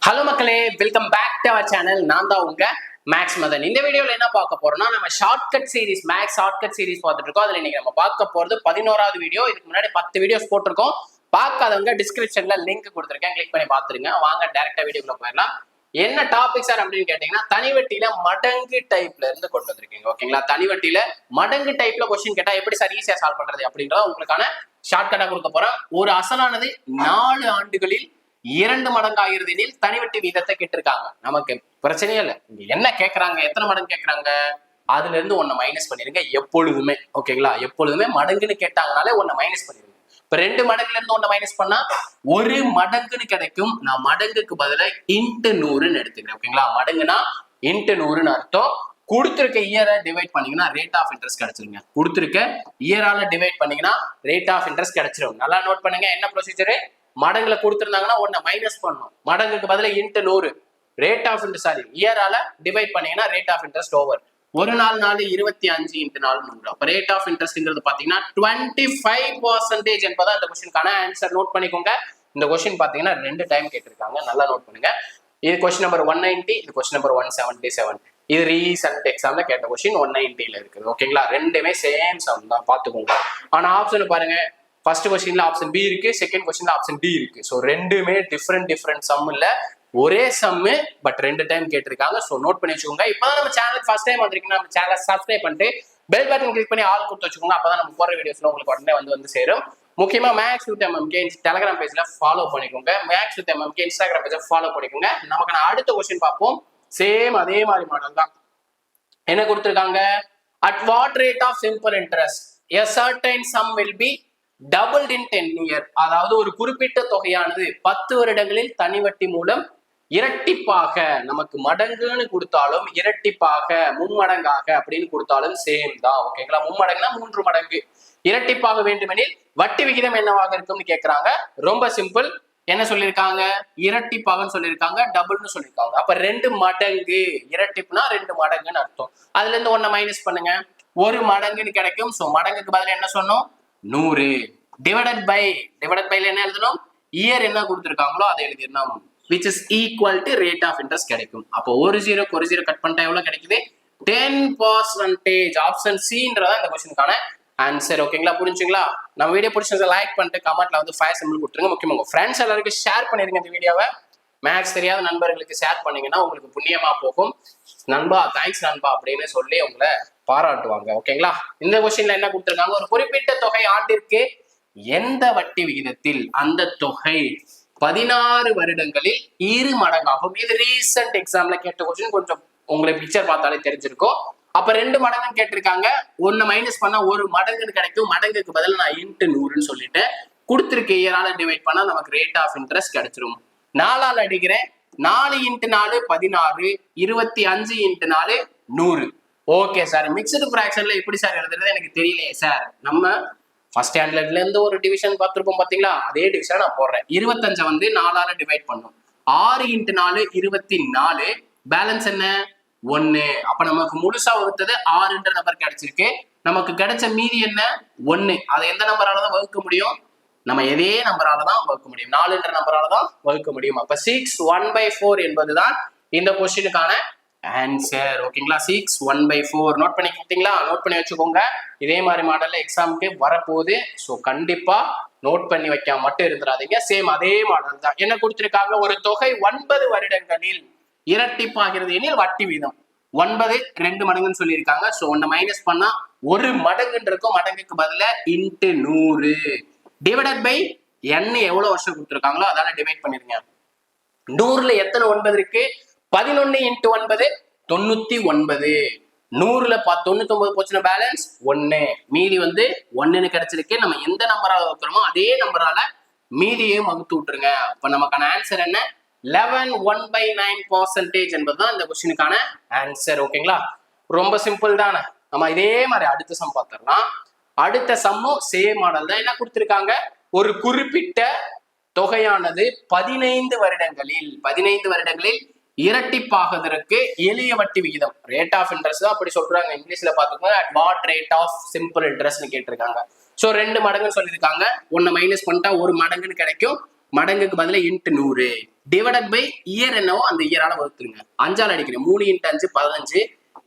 Hello மக்களே, welcome back to our channel. நான் தான் உங்க மேக்ஸ் மதன். இந்த வீடியோல என்ன பார்க்க போறோம்னா, நம்ம shortcut series maths shortcut series பார்த்துட்டு இருக்கோம். அதுல இன்னைக்கு நம்ம பார்க்க போறது 11வது வீடியோ. இதுக்கு முன்னாடி 10 வீடியோஸ் போட்டிருக்கோம். பார்க்காதவங்க டிஸ்கிரிப்ஷன்ல லிங்க் கொடுத்துருக்கேன், கிளிக் பண்ணி பார்த்துருங்க. வாங்க டைரக்டா வீடியோக்குள்ள போயிடலாம். என்ன டாபிக் சார் அப்படின்னு கேட்டீங்கன்னா, தனிவட்டியில மடங்கு டைப்ல இருந்து கொண்டு வந்திருக்கீங்க. ஓகேங்களா? தனிவட்டியில மடங்கு டைப்ல கொஸ்டின் கேட்டா எப்படி சார் ஈஸியா சால்வ் பண்றது அப்படின்றத உங்களுக்கான ஷார்ட்கட்டா கொடுக்க போறேன். ஒரு அசலானது 4 ஆண்டுகளில் 2 மடங்கு ஆகிறது எனில் தனிவட்டி வீதத்தை கேட்டிருக்காங்க. நமக்கு பிரச்சனையே இல்லை. இங்க என்ன கேட்கறாங்க, எத்தனை மடங்கு கேட்கறாங்க, அதுல இருந்து 1 மைனஸ் பண்ணிருங்க எப்பொழுதுமே. ஓகேங்களா? எப்பொழுதுமே மடங்குன்னு கேட்டாங்கனாலே 1 மைனஸ் பண்ணிருங்க. இப்ப 2 மடங்குல இருந்து 1 மைனஸ் பண்ணா 1 மடங்குன்னு கிடைக்கும். நான் மடங்குக்கு பதிலா இன்ட்டு 100ன்னு எடுத்துக்கிறேன். ஓகேங்களா? மடங்குனா இன்ட்டு 100ன்னு அர்த்தம். கொடுத்துருக்க இயரை டிவைட் பண்ணீங்கன்னா ரேட் ஆஃப் இன்ட்ரெஸ்ட் கிடைச்சிருங்க. கொடுத்துருக்க இயரால டிவைட் பண்ணீங்கன்னா ரேட் ஆஃப் இன்ட்ரெஸ்ட் கிடைச்சிரும். நல்லா நோட் பண்ணுங்க. என்ன ப்ரொசீஜரு? மடங்குல கொடுத்துருந்தாங்கன்னா 1 மைனஸ் பண்ணணும். மடங்குக்கு பதிலா இன்ட்டு 100 ரேட் ஆஃப் இன்ட்ரெஸ்ட் இயரால டிவைட் பண்ணீங்கன்னா ரேட் ஆஃப் இன்ட்ரெஸ்ட் ஓவர். 1 நாள் 25 இன்ட்டு 4 100. அப்ப ரேட் ஆஃப் இன்ட்ரெஸ்ட்ங்கிறது பாத்தீங்கன்னா 25% என்பதான் இந்த கொஸ்டினுக்கான ஆன்சர். நோட் பண்ணிக்கோங்க. இந்த கொஸ்டின் பாத்தீங்கன்னா 2 டைம் கேட்டிருக்காங்க. நல்லா நோட் பண்ணுங்க. இது கொஸ்டின் நம்பர் 190, இது கொஸ்டின் நம்பர் 177. இது ரீசன்ட் எக்ஸாம்ல கேட்ட கொஸ்டின் 190ல இருக்குது. ஓகேங்களா? ரெண்டுமே சேம் சம் தான், பாத்துக்கோங்க. ஆனா ஆப்ஷன் பாருங்க, ஃபர்ஸ்ட் கொஸ்டின்ல ஆப்ஷன் பி இருக்கு, செகண்ட் கொஸ்டின்ல ஆப்ஷன் டி இருக்கு. ஸோ ரெண்டுமே டிஃப்ரெண்ட் சம் இல்ல, ஒரே சம்மு, பட் 2 டைம் கேட்டிருக்காங்க. ஸோ நோட் பண்ணி வச்சுக்கோங்க. இப்பதான் நம்ம சேனலுக்கு ஃபர்ஸ்ட் டைம் வந்திருக்கீங்கன்னா நம்ம சேனலை சப்ஸ்கிரைப் பண்ணிட்டு பெல் பட்டன் கிளிக் பண்ணி ஆல் கொடுத்து வச்சுக்கோங்க. அப்பதான் நம்ம போற வீடியோஸ்ல உங்களுக்கு உடனே வந்து சேரும். முக்கியமா மேக்ஸ் வித் எம்எம்கே டெலிகிராம் பேஜ்ல ஃபாலோ பண்ணிக்கோங்க. மேக்ஸ் வித் எம்எம்கே இன்ஸ்டாகிராம் பேஜ்ல ஃபாலோ பண்ணிக்கோங்க. நமக்கு நான் அடுத்த கொஸ்டின் பார்ப்போம். சேம் அதே மாதிரி மாடல் தான். என்ன கொடுத்திருக்காங்க? at what rate of simple interest a certain sum will be doubled in 10 years. அதாவது ஒரு குறிப்பிட்ட தொகையானது 10 வருடங்களில் தனிவட்டி மூலம் இரட்டிப்பாக, நமக்கு மடங்குன்னு கொடுத்தாலும் இரட்டிப்பாக, மும்மடங்காக அப்படின்னு கொடுத்தாலும் சேம் தான். ஓகேங்களா? மும்மடங்குனா 3 மடங்கு. இரட்டிப்பாக வேண்டுமெனில் வட்டி விகிதம் என்னவாக இருக்கும்னு கேட்கிறாங்க. ரொம்ப சிம்பிள். என்ன சொல்லியிருக்காங்க? இரட்டிப்பாகன்னு சொல்லியிருக்காங்க, டபுள்னு சொல்லியிருக்காங்க. அப்ப 2 மடங்கு. இரட்டிப்புனா 2 மடங்குன்னு அர்த்தம். அதுல இருந்து 1 மைனஸ் பண்ணுங்க, 1 மடங்குன்னு கிடைக்கும். சோ மடங்குக்கு பதில் என்ன சொன்னோம்? 100 டிவைடட் பைல என்ன எழுதணும்? இயர் என்ன கொடுத்திருக்காங்களோ அதை எழுதிடணும். which is equal to rate of interest கிடைக்கும். அப்போ ஒரு ஜீரோ கட் பண்ணிட்டா எவ்வளவு கிடைக்குது? 10%. ஆப்ஷன் சின்றதா இந்த கொஸ்டினுக்கான ஆன்சர். ஓகேங்களா? புரிஞ்சுங்களா? நம்ம வீடியோ பிடிச்சதை லைக் பண்ணிட்டு கமெண்ட்ல வந்து 5 சிம்பிள் கொடுத்துருங்க. முக்கியமா உங்க ஃப்ரெண்ட்ஸ் எல்லாருக்கும் ஷேர் பண்ணிருங்க இந்த வீடியோவை. மேக்ஸ் தெரியாத நண்பர்களுக்கு ஷேர் பண்ணீங்கன்னா உங்களுக்கு புண்ணியமா போகும். நண்பா தேங்க்ஸ் நண்பா அப்படின்னு சொல்லி உங்களை பாராட்டுவாங்க. ஓகேங்களா? இந்த கொஸ்டின்ல என்ன கொடுத்திருக்காங்க? ஒரு குறிப்பிட்ட தொகை ஆண்டிற்கு எந்த வட்டி விகிதத்தில் அந்த தொகை 16 வருடங்களில் 2 மடங்காகும். இது ரீசன்ட் எக்ஸாம்ல கேட்ட கொஸ்டின். கொஞ்சம் உங்களுக்கு பிக்சர் பார்த்தாலே தெரிஞ்சிருக்கும். அப்ப 2 மடங்குன்னு கேட்டிருக்காங்க. 1 மைனஸ் பண்ணா 1 மடங்குன்னு கிடைக்கும். மடங்குக்கு பதில் நான் இன்ட்டு 100ன்னு சொல்லிட்டு கொடுத்திருக்க இயரால டிவைட் பண்ணா நமக்கு ரேட் ஆஃப் இன்ட்ரெஸ்ட் கிடைச்சிரும். 4ஆல் அடிக்கிறேன். 4 into 4 16, 25 into 4 100. Okay sir, mixed ஃபிராக்ஷன்ல எப்படி சார் எழுதுறது எனக்கு தெரியலையே சார். நம்ம ஃபர்ஸ்ட் ஸ்டாண்டர்ட்ல இருந்து ஒரு டிவிஷன் பார்த்துருப்போம் பாத்தீங்களா? அதே டிவிஷன் நான் போடுறேன். 25 வந்து 4ஆல டிவைட் பண்ணும். 6 இன்ட்டு 4 24. பேலன்ஸ் என்ன? 1. அப்ப நமக்கு முழுசா வகுத்தது 6ன்ற நம்பர் கிடைச்சிருக்கு. நமக்கு கிடைச்ச மீதி என்ன? 1. அதை எந்த நம்பரால தான் வகுக்க முடியும்? நம்ம எதே நம்பரால தான் வகுக்க முடியும். 4ன்ற நம்பரால தான் வகுக்க முடியும். அப்ப 6 1/4 என்பதுதான் இந்த கொஸ்டினுக்கான ஆன்சர். ஓகேங்களா? 6 1/4. நோட் பண்ணி கொடுத்தீங்களா? நோட் பண்ணி வச்சுக்கோங்க. இதே மாதிரி மாடல்ல எக்ஸாமுக்கு வரப்போகுது. ஸோ கண்டிப்பா நோட் பண்ணி வைக்காம மட்டும் இருந்துடாதீங்க. சேம் அதே மாடல் தான். என்ன கொடுத்திருக்காங்க? ஒரு தொகை 9 வருடங்களில் இரட்டிப்பாகிறது எனில் வட்டி வீதம் 9 2 மடங்குன்னு சொல்லியிருக்காங்க. ஸோ 1 மைனஸ் பண்ணா 1 மடங்குன்னு இருக்கும். மடங்குக்கு பதிலா இன்ட்டு 100 டிவைடட் பை n எவ்வளவு வருஷம் கொடுத்துருக்காங்களோ அதால டிவைட் பண்ணிருங்க. 100ல எத்தனை 9 இருக்கு? 11 இன்ட்டு 9 99. 100ல 99 போச்சுன்னா பேலன்ஸ் 1. மீதி வந்து 1ன்னு கிடைச்சிருக்கு. நம்ம எந்த நம்பரால வகுக்கிறோமோ அதே நம்பரால மீதியையும் வகுத்து விட்டுருங்க. அப்ப நமக்கான ஆன்சர் என்ன? 11 1/9% என்பதுதான் இந்த கொஸ்டினுக்கான ஆன்சர். ஓகேங்களா? ரொம்ப சிம்பிள் தானே. நம்ம இதே மாதிரி அடுத்த சம் பார்த்துடலாம். அடுத்த சம்மும் சேம் மாடல் தான். என்ன கொடுத்திருக்காங்க? ஒரு குறிப்பிட்ட தொகையானது 15 வருடங்களில் இரட்டிப்பாகுவதற்கு எளிய வட்டி விகிதம் ரேட் ஆஃப் இன்ட்ரெஸ்ட் தான் அப்படி சொல்றாங்க. இங்கிலீஷ்ல பாத்துக்கோங்க. at what rate of simple interest கேட்டிருக்காங்க. சோ 2 மடங்குன்னு சொல்லியிருக்காங்க. 1 மைனஸ் பண்ணிட்டா 1 மடங்குன்னு கிடைக்கும். மடங்குக்கு பதிலா இன்ட்டு 100. டிவைடட் பை இயர் என்னவோ அந்த இயரால வகுத்துருங்க. 5ஆல் அடிக்கிறேன். 3 × 5 15,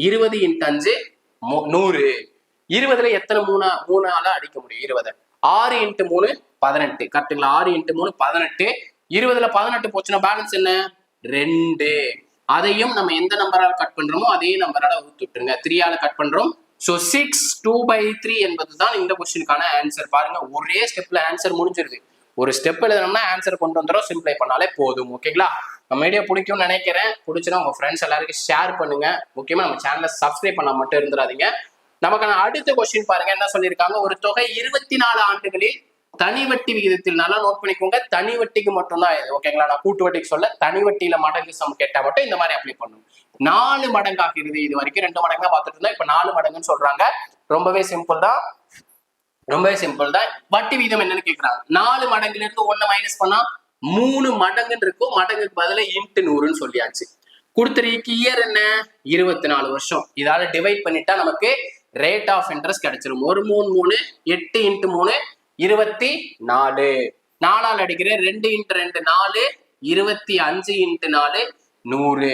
20 × 5 100. 20ல எத்தனை 3ஆல அடிக்க முடியும்? 20. 6 × 3 18. கரெக்டுங்களா? 6 × 3 18. 20ல 18 போச்சுன்னா பேலன்ஸ் என்ன? 2. அதையும் நம்ம எந்த நம்பரால் கட் பண்றோமோ அதே நம்பரால வகுத்துட்டுருங்க. 3ஆல கட் பண்றோம். ஸோ 6 2/3 என்பதுதான் இந்த கொஸ்டினுக்கான ஆன்சர். பாருங்க, ஒரே ஸ்டெப்ல ஆன்சர் முடிஞ்சிருது. ஒரு ஸ்டெப் எழுதணும்னா ஆன்சர் கொண்டு வந்துடும், சிம்பிளை பண்ணாலே போதும். ஓகேங்களா? நம்ம வீடியோ பிடிக்கும்னு நினைக்கிறேன். பிடிச்சுன்னா உங்க ஃப்ரெண்ட்ஸ் எல்லாருக்கும் ஷேர் பண்ணுங்க. முக்கியமா நம்ம சேனலை சப்ஸ்கிரைப் பண்ண மட்டும் இருந்துடாதீங்க. நமக்கான அடுத்த கொஸ்டின் பாருங்க, என்ன சொல்லியிருக்காங்க? ஒரு தொகை 24 ஆண்டுகளில் தனி வட்டி விகிதத்தில், நல்லா நோட் பண்ணிக்கோங்க, தனி வட்டிக்கு மட்டும்தான் இது. ஓகேங்களா? நான் கூட்டு வட்டிக்கு சொல்ல, தனி வட்டியில மடங்கு சம் கேட்டா மட்டும் இந்த மாதிரி அப்ளை பண்ணணும். 4 மடங்காகிறது. இது வரைக்கும் 2 மடங்கு தான் பார்த்துட்டு இருந்தோம், இப்ப 4 மடங்குன்னு சொல்றாங்க. ரொம்பவே சிம்பிள் தான், ரொம்பவே சிம்பிள் தான். வட்டி விகிதம் என்னன்னு கேட்கறாங்க. 4 மடங்குல இருந்து 1 மைனஸ் பண்ணா 3 மடங்குன்னு இருக்கும். மடங்குக்கு பதில × 100ன்னு சொல்லியாச்சு. கொடுத்துருக்கு இயர் என்ன? 24 வருஷம். இதால டிவைட் பண்ணிட்டா நமக்கு ரேட் ஆஃப் இன்ட்ரெஸ்ட் கிடைச்சிடும். 1 3 3 8 × 3 24. 4ஆல் அடிக்கிறேன். 2 × 2 4, 25 × 4 100.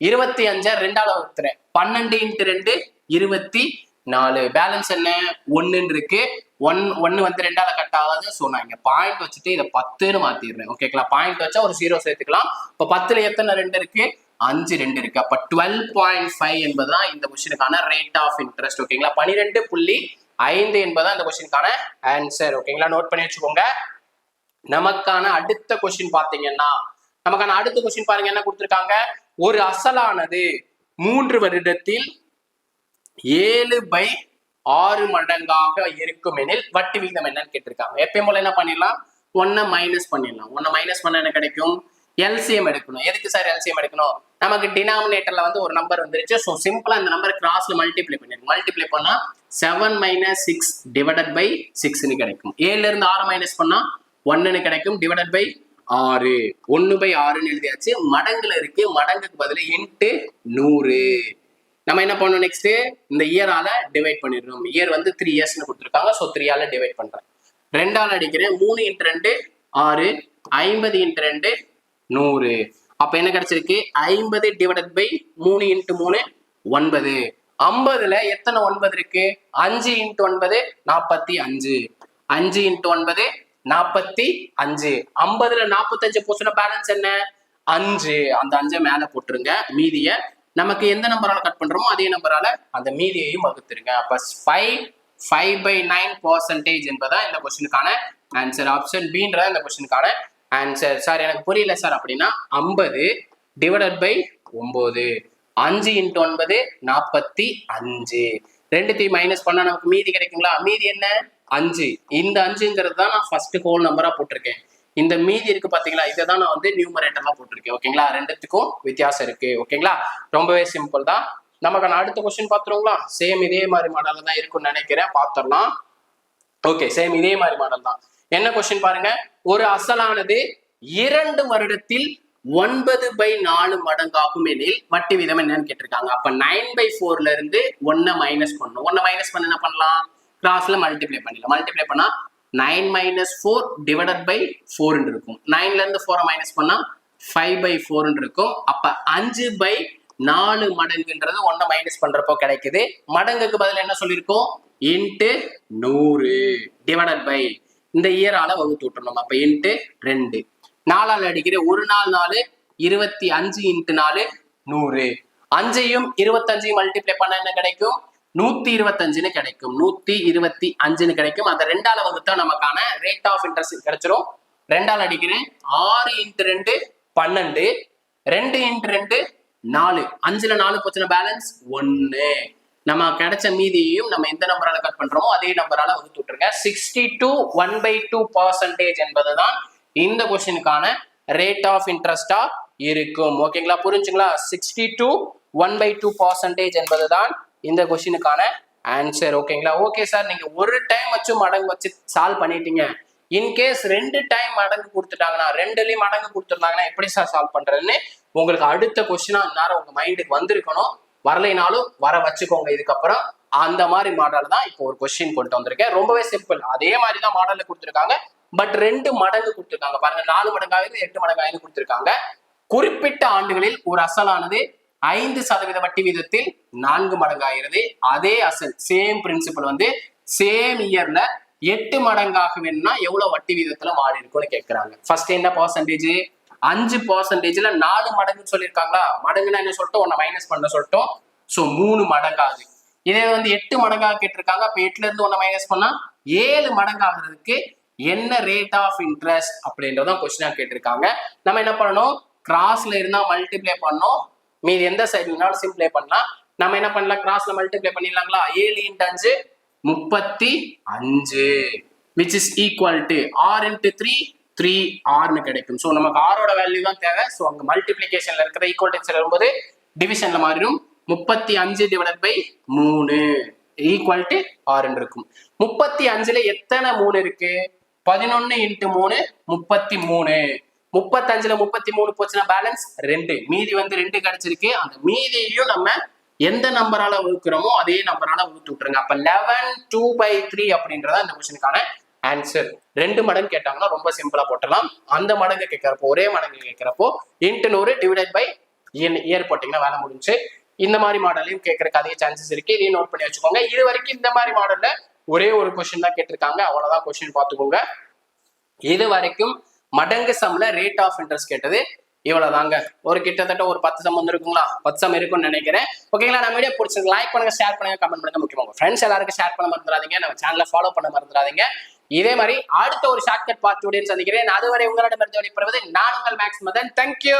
25 2ஆல வகுத்துறேன். 12 × 2 24. பேலன்ஸ் என்ன? 1 இருக்கு. 1 வந்து 2ஆல கட் ஆகாது. ஸோ நான் இங்க பாயிண்ட் வச்சுட்டு இதை 10ன்னு மாத்திடுறேன். ஓகேங்களா? பாயிண்ட் வச்சா ஒரு 0 சேர்த்துக்கலாம். இப்போ 10ல எத்தனை 2 இருக்கு? 5 2 இருக்கு. அப்ப 12.5 என்பதுதான் இந்த கொஸ்டினுக்கான ரேட் ஆஃப் இன்ட்ரெஸ்ட். ஓகேங்களா? 12.5 என்பதுதான் இந்த கொஸ்டினுக்கான ஆன்சர். ஓகேங்களா? நோட் பண்ணி வச்சுக்கோங்க. நமக்கான அடுத்த கொஸ்டின் பாத்தீங்கன்னா, நமக்கான அடுத்த கொஸ்டின் பாருங்க, என்ன கொடுத்திருக்காங்க? ஒரு அசலானது 3 வருடத்தில் 7/6 மடங்காக இருக்கும் எனில் வட்டி விகிதம் என்னன்னு கேட்டிருக்காங்க. எப்பயும் போல என்ன பண்ணிடலாம்? 1 மைனஸ் பண்ணிடலாம். 1 மைனஸ் பண்ண என்ன கிடைக்கும்? எல்சிஎம் எடுக்கணும். எதுக்கு சார் எல்சிஎம் எடுக்கணும்? நமக்கு டினாமினேட்டர்ல வந்து ஒரு நம்பர் வந்துருச்சு. ஸோ சிம்பிளா இந்த நம்பர் கிராஸ்ல மல்டிப்ளை பண்ணிடுங்க. மல்டிப்ளை பண்ணா 7 - 6 டிவைடட் பை 6ன்னு கிடைக்கும். 7ல இருந்து 6 மைனஸ் பண்ணா 1ன்னு கிடைக்கும். டிவைடட் பை 6, 1/6ன்னு எழுதியாச்சு. மடங்குல இருக்கு, மடங்குக்கு பதில் × 100. நம்ம என்ன பண்ணணும்? நெக்ஸ்ட் இந்த இயரால டிவைட் பண்ணிடணும். இயர் வந்து 3 இயர்ஸ்னு கொடுத்துருக்காங்க. ஸோ 3ஆல டிவைட் பண்றேன். 2ஆல அடிக்கிறேன். 3 × 2 6, 50 × 2 100. அப்ப என்ன கிடைச்சிருக்கு? 50 டிவைடட் பை 3 × 3 9. 50ல எத்தனை 9 இருக்கு? 5 × 9 45. 5 × 9 45. 50ல 45 போச்சுன்னா பேலன்ஸ் என்ன? 5. அந்த 5 மேல போட்டுருங்க. மீதிய நமக்கு எந்த நம்பரால கட் பண்றோமோ அதே நம்பரால அந்த மீதியையும் வகுத்துருங்க. அப்ப 5/9% என்பதா இந்த கொஸ்டினுக்கான ஆன்சர். ஆப்ஷன் பின்றதா இந்த கொஸ்டினுக்கான ஆன்சர். சார் எனக்கு புரியல சார் அப்படின்னா 50 டிவைடட் பை 9. 5 × 9 45. ரெண்டுத்தையும் மைனஸ் பண்ணா நமக்கு மீதி கிடைக்குங்களா? மீதி என்ன? 5. இந்த 5ங்கிறது தான் நான் ஃபர்ஸ்ட் ஹோல் நம்பரா போட்டிருக்கேன். இந்த மீதி இருக்கு பாத்தீங்களா, இதை தான் நான் வந்து நியூமரேட்டர்லாம் போட்டிருக்கேன். ஓகேங்களா? ரெண்டுத்துக்கும் வித்தியாசம் இருக்கு. ஓகேங்களா? ரொம்பவே சிம்பிள் தான். நமக்கான அடுத்த கொஸ்டின் பாத்துருங்களா? சேம் இதே மாதிரி மாடல் தான் இருக்கும்னு நினைக்கிறேன். பாத்துடலாம். ஓகே, சேம் இதே மாதிரி மாடல் தான். என்ன கொஸ்டின் பாருங்க? ஒரு அசலானது 2 வருடத்தில் 9/4 மடங்காகும் எனில் வட்டி வீதம் என்னன்னு கேட்டிருக்காங்க. அப்ப 9/4ல இருந்து 1 மைனஸ் பண்ணணும். 1 மைனஸ் பண்ண என்ன பண்ணலாம்? கிராஸ்ல மல்டிப்ளை பண்ணிடலாம். மல்டிப்ளை பண்ணா 9 - 4 டிவைடட் பை 4 இருக்கும். 9ல இருந்து 4 மைனஸ் பண்ணா 5/4 இருக்கும். அப்ப 5/4 மடங்குன்றது 1 மைனஸ் பண்றப்போ கிடைக்குது. மடங்குக்கு பதில் என்ன சொல்லியிருக்கோம்? × 100 டிவைடட் பை இந்த இயரால வகுத்து விட்டுறணும். அப்ப × 2. 4ஆல் அடிக்கிறேன். 1 4 4 25 × 4 100. 5ஐயும் 25ஐயும் மல்டிப்ளை பண்ண என்ன கிடைக்கும்? 125ன்னு கிடைக்கும். 125ன்னு கிடைக்கும். அந்த 2ஆல வகுத்தா நமக்கான ரேட் ஆஃப் இன்ட்ரெஸ்ட் கிடைச்சிரும். 2ஆல் அடிக்கிறேன். 6 × 2 12. 2 × 2 4. 5ல 4 போச்சுன்னா பேலன்ஸ் 1. நம்ம கிடைச்ச மீதியையும் நம்ம எந்த நம்பரால கட் பண்றோமோ அதே நம்பரால வகுத்து விட்டுருங்க. 62 1/2% என்பதுதான் இந்த கொஸ்டினுக்கான ரேட் ஆஃப் இன்ட்ரெஸ்டா இருக்கும். ஓகேங்களா? புரிஞ்சுங்களா? 62 1/2% என்பதுதான் இந்த கொஸ்டினுக்கான ஆன்சர். ஓகேங்களா? ஓகே சார், நீங்க ஒரு டைம் வச்சு மடங்கு வச்சு சால்வ் பண்ணிட்டீங்க. இன்கேஸ் 2 டைம் மடங்கு கொடுத்துட்டாங்கன்னா, 2லயும் மடங்கு கொடுத்துருந்தாங்கன்னா எப்படி சார் சால்வ் பண்றதுன்னு உங்களுக்கு அடுத்த கொஸ்டினா நேரம் உங்க மைண்டுக்கு வந்திருக்கணும். வரலைனாலும் வர வச்சுக்கோங்க. இதுக்கப்புறம் அந்த மாதிரி மாடல் தான் இப்போ ஒரு கொஸ்டின் கொண்டு வந்திருக்கேன். ரொம்பவே சிம்பிள். அதே மாதிரி தான் மாடல்ல கொடுத்துருக்காங்க. பட் 2 மடங்கு கொடுத்துருக்காங்க பாருங்க. 4 மடங்காயிரம் 8 மடங்காயிரம் கொடுத்துருக்காங்க. குறிப்பிட்ட ஆண்டுகளில் ஒரு அசலானது 5% வட்டி வீதத்தில் 4 மடங்காகிறது. அதே அசல் சேம் பிரின்சிபல் வந்து சேம் இயர்ல 8 மடங்காக வேணும்னா எவ்வளவு வட்டி வீதத்துல மாறி இருக்கும்னு கேட்கிறாங்க. ஃபர்ஸ்ட் என்ன பர்சன்டேஜ்? 5%ல 4 மடங்குன்னு சொல்லியிருக்காங்களா? மடங்குன்னா என்ன சொல்லிட்டோம்? ஒன்ன மைனஸ் பண்ண சொல்லிட்டோம். ஸோ 3 மடங்காகுது. இதே வந்து 8 மடங்காக கேட்டிருக்காங்க. அப்ப 8ல இருந்து ஒன்ன மைனஸ் பண்ணா 7 மடங்காகிறதுக்கு என்ன ரேட் ஆஃப் இன்ட்ரெஸ்ட் அப்படின்றதான் கொஸ்டினா கேட்டிருக்காங்க. நம்ம என்ன பண்ணணும்? கிராஸ்ல இருந்தா மல்டிப்ளை பண்ணோம். மீது எந்த சைடுனாலும் சிம்பிளை பண்ணலாம். நம்ம என்ன பண்ணலாம்? கிராஸ்ல multiply பண்ணிடலாங்களா? 7 × 5 35 which is equal to r × 3 3r கிடைக்கும். ஸோ நமக்கு ஆரோட வேல்யூ தான் தேவை. ஸோ அங்க மல்டிபிளிகேஷன்ல இருக்கிற ஈக்குவல் டு வரும்போது டிவிஷன்ல மாறிடும். 35/3 ஈக்குவல் டு r இருக்கும். 35ல எத்தனை 3 இருக்கு? 11 × 3 33. 35ல 33 போச்சுன்னா பேலன்ஸ் 2. மீதி வந்து 2 கிடைச்சிருக்கு. அந்த மீதியையும் நம்ம எந்த நம்பரால வகுக்கிறோமோ அதே நம்பரால வகுத்து விட்டுருங்க. அப்ப 11 2/3 அப்படின்றத இந்த கொஸ்டினுக்கான ஆன்சர். 2 மடங்கு கேட்டாங்கன்னா ரொம்ப சிம்பிளா போட்டலாம். அந்த மடங்கு கேட்கிறப்போ, ஒரே மடங்கு கேட்கிறப்போ × 100 டிவைடட் பை இயர் போட்டீங்கன்னா வேலை முடிஞ்சு. இந்த மாதிரி மாடலையும் கேட்கறதுக்கு அதிக சான்சஸ் இருக்கு. இதையும் நோட் பண்ணி வச்சுக்கோங்க. இது வரைக்கும் இந்த மாதிரி மாடல்ல ஒரே ஒரு கொஸ்டின் தான் கேட்டிருக்காங்க. அவ்வளவுதான் கொஸ்டின் பார்த்துக்கோங்க. இது வரைக்கும் மடங்கு சம்ல ரேட் ஆஃப் இன்ட்ரெஸ்ட் கேட்டது இவ்வளவுதாங்க. ஒரு கிட்டத்தட்ட ஒரு 10 சம் வந்து இருக்குங்களா? 10 சம் இருக்கும்னு நினைக்கிறேன். ஓகேங்களா? நம்ம வீடியோ பிடிச்சிருக்கு லைக் பண்ணுங்க, ஷேர் பண்ணுங்க, கமெண்ட் பண்ணுங்க. முக்கியமா உங்க ஃப்ரெண்ட்ஸ் எல்லாருக்கும் ஷேர் பண்ண மறந்துடாதீங்க. நம்ம சேனலை ஃபாலோ பண்ண மறந்துடாதீங்க. இதே மாதிரி அடுத்த ஒரு ஷார்ட்கட் பார்த்து சந்திக்கிறேன். அதுவரை உங்களிடமிருந்து விடைபெறுவது நான் உங்கள் மேக்ஸ் மதன். தேங்க்யூ.